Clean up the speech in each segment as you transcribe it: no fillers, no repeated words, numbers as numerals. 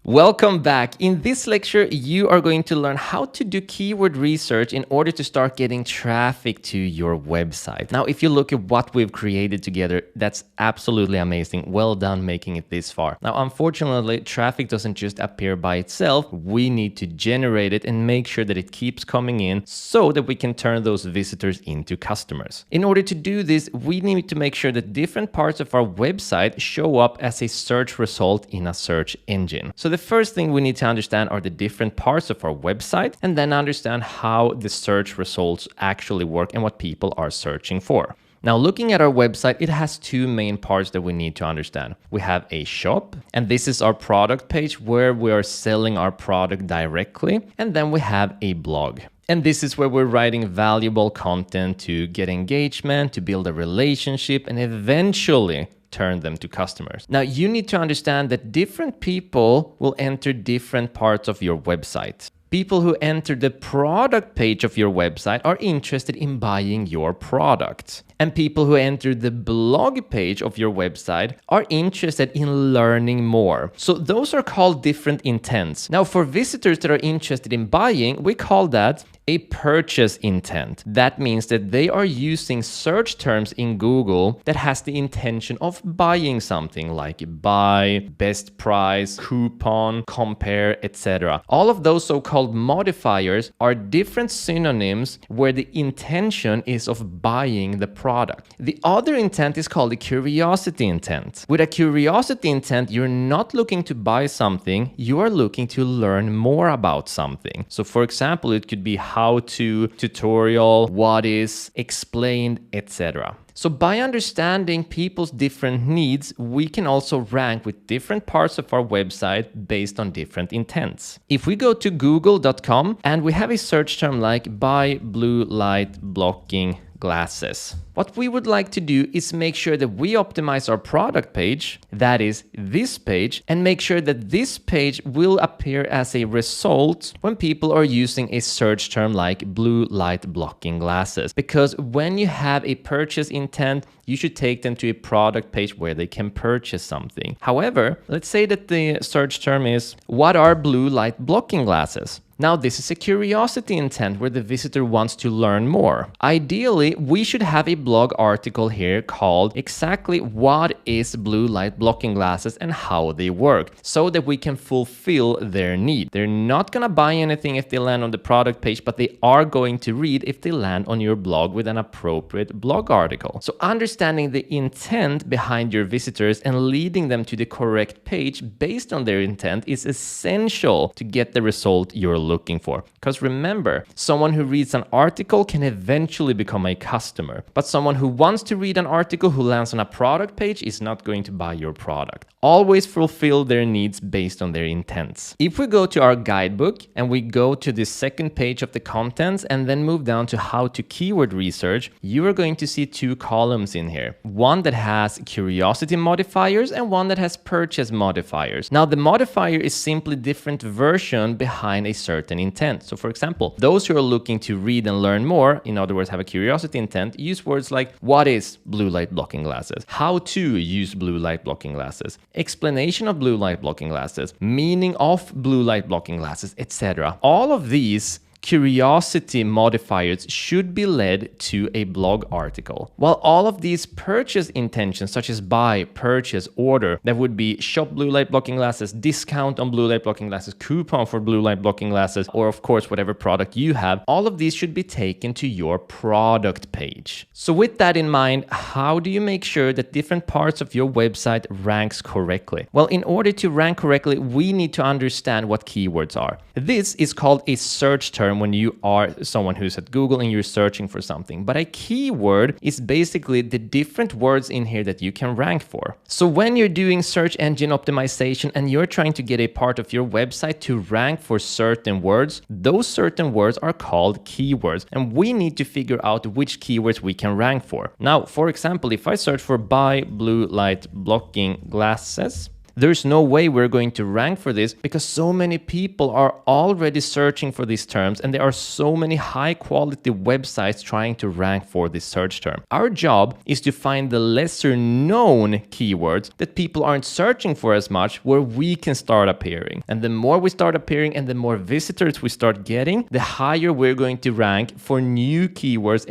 Welcome back. In this lecture, you are going to learn how to do keyword research in order to start getting traffic to your website. Now, if you look at what we've created together, that's absolutely amazing. Well done making it this far. Now, unfortunately, traffic doesn't just appear by itself. We need to generate it and make sure that it keeps coming in so that we can turn those visitors into customers. In order to do this, we need to make sure that different parts of our website show up as a search result in a search engine. So the first thing we need to understand are the different parts of our website, and then understand how the search results actually work and what people are searching for. Now, looking at our website, it has two main parts that we need to understand. We have a shop, and this is our product page where we are selling our product directly. And then we have a blog. And this is where we're writing valuable content to get engagement, to build a relationship, and eventually turn them to customers. Now, you need to understand that different people will enter different parts of your website. People who enter the product page of your website are interested in buying your product. And people who enter the blog page of your website are interested in learning more. So those are called different intents. Now, for visitors that are interested in buying, we call that a purchase intent. That means that they are using search terms in Google that has the intention of buying something like buy, best price, coupon, compare, etc. All of those so-called modifiers are different synonyms where the intention is of buying the product. The other intent is called a curiosity intent. With a curiosity intent, you're not looking to buy something, you are looking to learn more about something. So for example, it could be how-to, tutorial, what is, explained, etc. So by understanding people's different needs, we can also rank with different parts of our website based on different intents. If we go to google.com and we have a search term like buy blue light blocking glasses, what we would like to do is make sure that we optimize our product page, that is this page, and make sure that this page will appear as a result when people are using a search term like blue light blocking glasses. Because when you have a purchase intent, you should take them to a product page where they can purchase something. However, let's say that the search term is what are blue light blocking glasses? Now, this is a curiosity intent where the visitor wants to learn more. Ideally, we should have a blog article here called exactly what is blue light blocking glasses and how they work, so that we can fulfill their need. They're not gonna buy anything if they land on the product page, but they are going to read if they land on your blog with an appropriate blog article. So understanding the intent behind your visitors and leading them to the correct page based on their intent is essential to get the result you're looking for. Because remember, someone who reads an article can eventually become a customer, but someone who wants to read an article who lands on a product page is not going to buy your product. Always fulfill their needs based on their intents. If we go to our guidebook and we go to the second page of the contents and then move down to how to keyword research, you are going to see two columns in here. One that has curiosity modifiers and one that has purchase modifiers. Now, the modifier is simply different version behind a certain intent. So for example, those who are looking to read and learn more, in other words, have a curiosity intent, use words like what is blue light blocking glasses, how to use blue light blocking glasses, explanation of blue light blocking glasses, meaning of blue light blocking glasses, etc. All of these curiosity modifiers should be led to a blog article. While all of these purchase intentions such as buy, purchase, order, that would be shop blue light blocking glasses, discount on blue light blocking glasses, coupon for blue light blocking glasses, or of course whatever product you have, all of these should be taken to your product page. So with that in mind, how do you make sure that different parts of your website ranks correctly? Well, in order to rank correctly, we need to understand what keywords are. This is called a search term when you are someone who's at Google and you're searching for something. But a keyword is basically the different words in here that you can rank for. So when you're doing search engine optimization and you're trying to get a part of your website to rank for certain words, those certain words are called keywords. And we need to figure out which keywords we can rank for. Now, for example, if I search for buy blue light blocking glasses, There's no way we're going to rank for this because so many people are already searching for these terms and there are so many high quality websites trying to rank for this search term. Our job is to find the lesser known keywords that people aren't searching for as much where we can start appearing. And the more we start appearing and the more visitors we start getting, the higher we're going to rank for new keywords,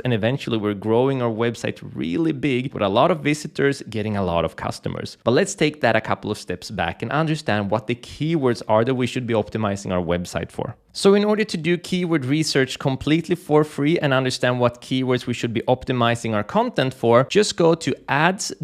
and eventually we're growing our website really big with a lot of visitors getting a lot of customers. But let's take that a couple of steps back and understand what the keywords are that we should be optimizing our website for. So in order to do keyword research completely for free and understand what keywords we should be optimizing our content for, just go to ads.google.com.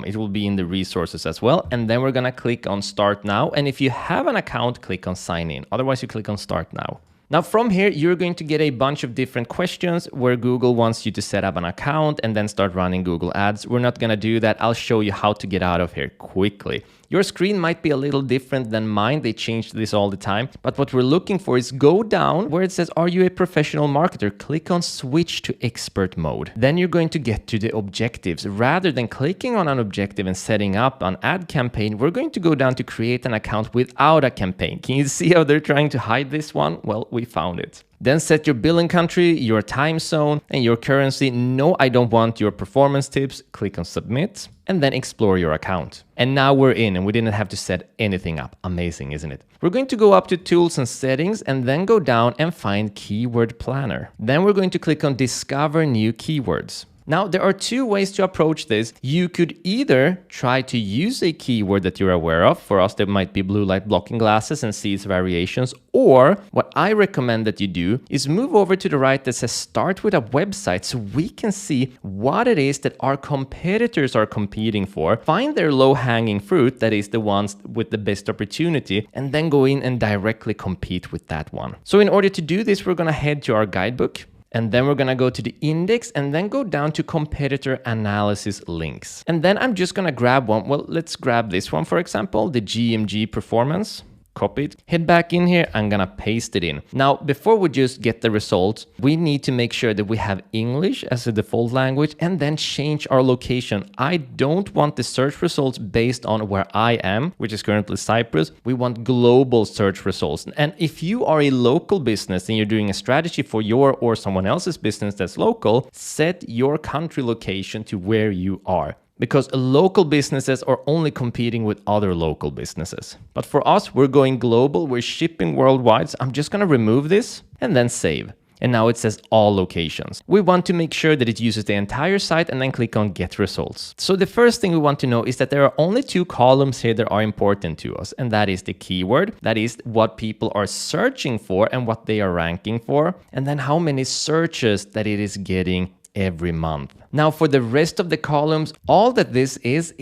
It will be in the resources as well. And then we're going to click on Start Now. And if you have an account, click on Sign In. Otherwise, you click on Start Now. Now from here, you're going to get a bunch of different questions where Google wants you to set up an account and then start running Google Ads. We're not going to do that. I'll show you how to get out of here quickly. Your screen might be a little different than mine. They change this all the time. But what we're looking for is go down where it says, are you a professional marketer? Click on switch to expert mode. Then you're going to get to the objectives. Rather than clicking on an objective and setting up an ad campaign, we're going to go down to create an account without a campaign. Can you see how they're trying to hide this one? Well, we found it. Then set your billing country, your time zone, and your currency. No, I don't want your performance tips. Click on submit and then explore your account. And now we're in and we didn't have to set anything up. Amazing, isn't it? We're going to go up to tools and settings and then go down and find keyword planner. Then we're going to click on discover new keywords. Now, there are two ways to approach this. You could either try to use a keyword that you're aware of. For us, that might be blue light blocking glasses and see its variations. Or what I recommend that you do is move over to the right that says start with a website so we can see what it is that our competitors are competing for. Find their low-hanging fruit, that is the ones with the best opportunity, and then go in and directly compete with that one. So in order to do this, we're going to head to our guidebook. And then we're going to go to the index and then go down to competitor analysis links. And then I'm just going to grab one. Well, let's grab this one, for example, the GMG performance. Copy it, head back in here, I'm gonna paste it in. Now, before we just get the results, we need to make sure that we have English as a default language and then change our location. I don't want the search results based on where I am, which is currently Cyprus. We want global search results. And if you are a local business and you're doing a strategy for your or someone else's business that's local, set your country location to where you are. Because local businesses are only competing with other local businesses. But for us, we're going global, we're shipping worldwide. So I'm just gonna remove this and then save. And now it says all locations. We want to make sure that it uses the entire site and then click on get results. So the first thing we want to know is that there are only two columns here that are important to us. And that is the keyword, that is what people are searching for and what they are ranking for. And then how many searches that it is getting every month. Now for the rest of the columns, all that this is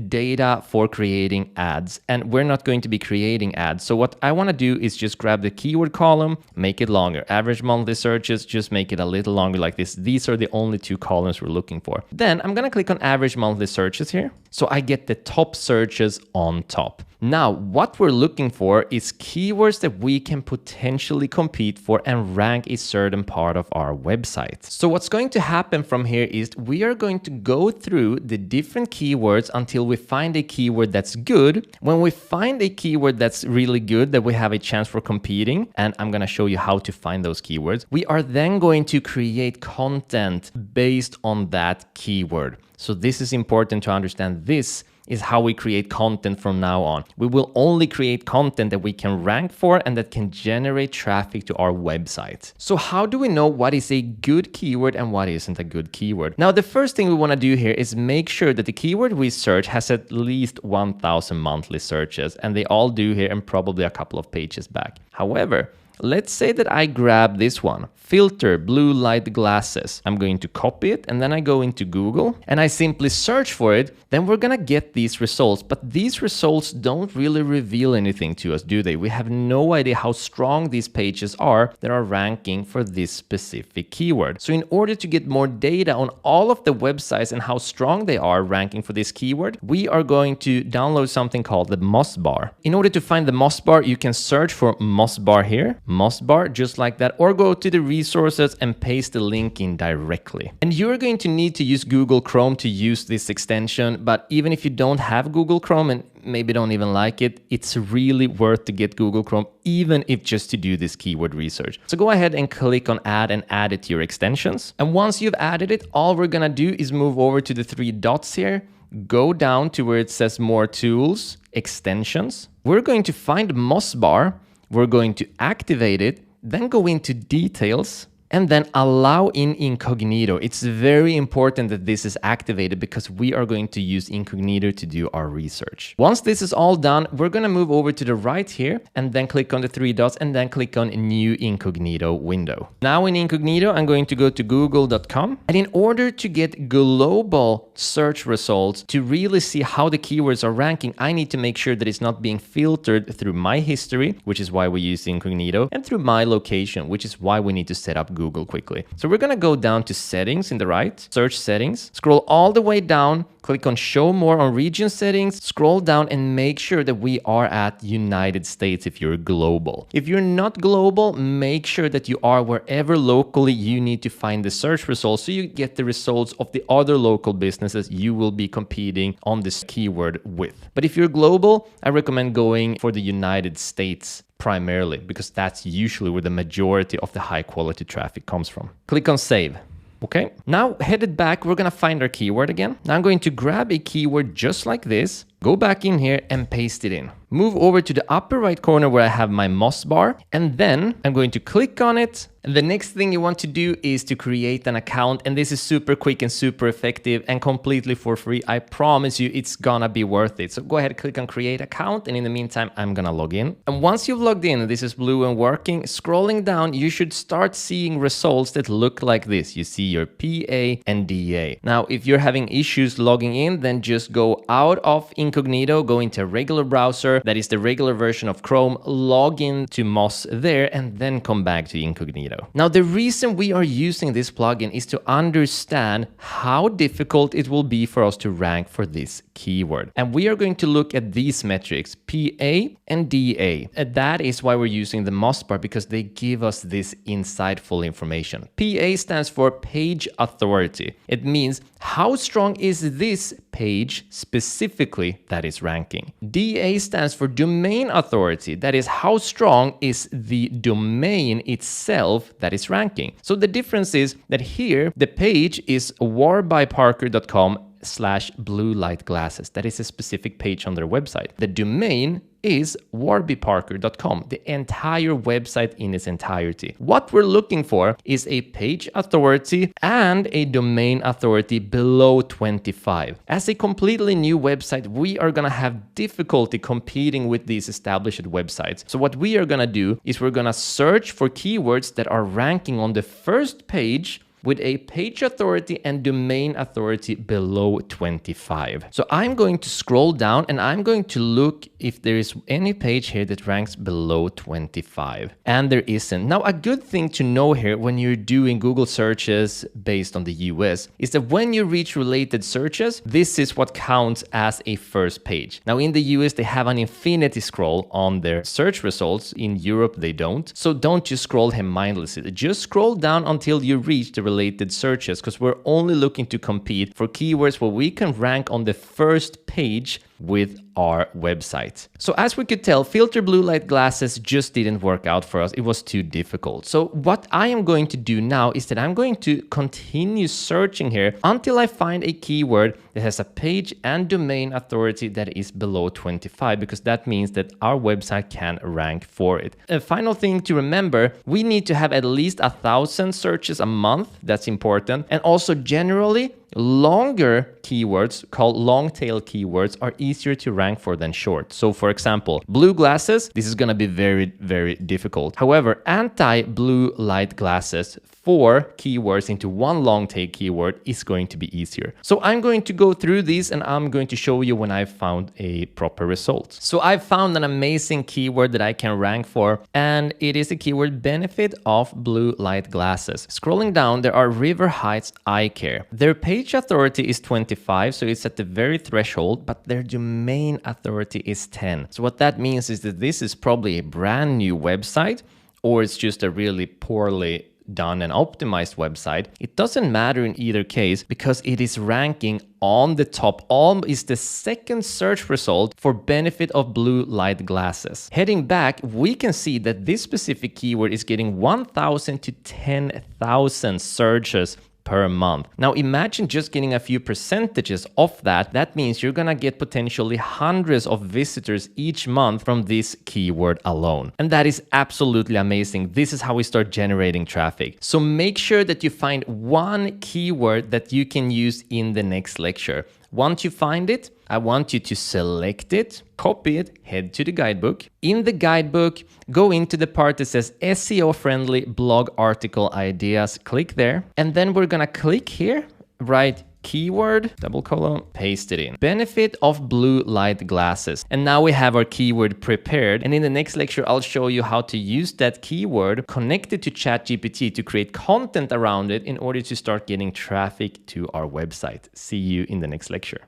data for creating ads, and we're not going to be creating ads. So what I want to do is just grab the keyword column, make it longer. Average monthly searches, just make it a little longer like this. These are the only two columns we're looking for. Then I'm going to click on average monthly searches here. So I get the top searches on top. Now, what we're looking for is keywords that we can potentially compete for and rank a certain part of our website. So what's going to happen from here is we are going to go through the different keywords until we find a keyword that's good. When we find a keyword that's really good, that we have a chance for competing, and I'm going to show you how to find those keywords, we are then going to create content based on that keyword. So this is important to understand. This is how we create content from now on. We will only create content that we can rank for and that can generate traffic to our website. So how do we know what is a good keyword and what isn't a good keyword? Now, the first thing we want to do here is make sure that the keyword we search has at least 1,000 monthly searches, and they all do here and probably a couple of pages back. However, let's say that I grab this one, filter blue light glasses. I'm going to copy it and then I go into Google and I simply search for it. Then we're gonna get these results, but these results don't really reveal anything to us, do they? We have no idea how strong these pages are that are ranking for this specific keyword. So in order to get more data on all of the websites and how strong they are ranking for this keyword, we are going to download something called the Moz Bar. In order to find the Moz Bar, you can search for Moz Bar here, Moz bar just like that, or go to the resources and paste the link in directly. And you're going to need to use Google Chrome to use this extension, but even if you don't have Google Chrome and maybe don't even like it, it's really worth to get Google Chrome, even if just to do this keyword research. So go ahead and click on add and add it to your extensions. And once you've added it, all we're gonna do is move over to the three dots here, go down to where it says more tools, extensions. We're going to find Moz bar, we're going to activate it, then go into details, and then allow in incognito. It's very important that this is activated because we are going to use incognito to do our research. Once this is all done, we're gonna move over to the right here and then click on the three dots and then click on new incognito window. Now in incognito, I'm going to go to google.com. And in order to get global search results to really see how the keywords are ranking, I need to make sure that it's not being filtered through my history, which is why we use incognito, and through my location, which is why we need to set up Google quickly. So we're gonna go down to settings in the right, search settings, scroll all the way down, click on show more on region settings, scroll down and make sure that we are at United States if you're global. If you're not global, make sure that you are wherever locally you need to find the search results so you get the results of the other local businesses you will be competing on this keyword with. But if you're global, I recommend going for the United States primarily, because that's usually where the majority of the high quality traffic comes from. Click on save. Okay, now headed back, we're gonna find our keyword again. Now I'm going to grab a keyword just like this, go back in here and paste it in. Move over to the upper right corner where I have my Moz bar, and then I'm going to click on it. And the next thing you want to do is to create an account, and this is super quick and super effective and completely for free. I promise you it's gonna be worth it. So go ahead, click on create account, and in the meantime, I'm gonna log in. And once you've logged in, this is blue and working, scrolling down, you should start seeing results that look like this. You see your PA and DA. Now, if you're having issues logging in, then just go out of incognito, go into a regular browser, that is the regular version of Chrome, log in to Moz there, and then come back to incognito. Now, the reason we are using this plugin is to understand how difficult it will be for us to rank for this keyword. And we are going to look at these metrics, PA and DA. And that is why we're using the Moz bar, because they give us this insightful information. PA stands for page authority. It means how strong is this page specifically that is ranking. DA stands for domain authority. That is how strong is the domain itself that is ranking. So the difference is that here the page is warbyparker.com/blue-light-glasses. That is a specific page on their website. The domain is warbyparker.com, the entire website in its entirety. What we're looking for is a page authority and a domain authority below 25. As a completely new website, we are gonna have difficulty competing with these established websites. So what we are gonna do is we're gonna search for keywords that are ranking on the first page with a page authority and domain authority below 25. So I'm going to scroll down and I'm going to look if there is any page here that ranks below 25. And there isn't. Now, a good thing to know here when you're doing Google searches based on the US is that when you reach related searches, this is what counts as a first page. Now, in the US, they have an infinity scroll on their search results. In Europe, they don't. So don't just scroll him mindlessly. Just scroll down until you reach the related searches, because we're only looking to compete for keywords where we can rank on the first page with our website. So as we could tell, filter blue light glasses just didn't work out for us. It was too difficult. So what I am going to do now is that I'm going to continue searching here until I find a keyword that has a page and domain authority that is below 25, because that means that our website can rank for it. A final thing to remember, we need to have at least 1,000 searches a month. That's important. And also generally, longer keywords called long tail keywords are easier to rank for than short. So for example, blue glasses, this is going to be very, very difficult. However, anti-blue light glasses, 4 keywords into one long tail keyword is going to be easier. So I'm going to go through these and I'm going to show you when I've found a proper result. So I've found an amazing keyword that I can rank for, and it is the keyword benefit of blue light glasses. Scrolling down, there are River Heights Eye Care. Their page authority is 25, so it's at the very threshold, but their domain authority is 10. So what that means is that this is probably a brand new website, or it's just a really poorly done and optimized website, it doesn't matter in either case because it is ranking on the top. Alm is the second search result for benefit of blue light glasses. Heading back, we can see that this specific keyword is getting 1,000 to 10,000 searches per month. Now imagine just getting a few percentages of that. That means you're gonna get potentially hundreds of visitors each month from this keyword alone. And that is absolutely amazing. This is how we start generating traffic. So make sure that you find one keyword that you can use in the next lecture. Once you find it, I want you to select it, copy it, head to the guidebook. In the guidebook, go into the part that says SEO-friendly blog article ideas. Click there. And then we're gonna click here, write keyword, double colon, paste it in. Benefit of blue light glasses. And now we have our keyword prepared. And in the next lecture, I'll show you how to use that keyword connected to ChatGPT to create content around it in order to start getting traffic to our website. See you in the next lecture.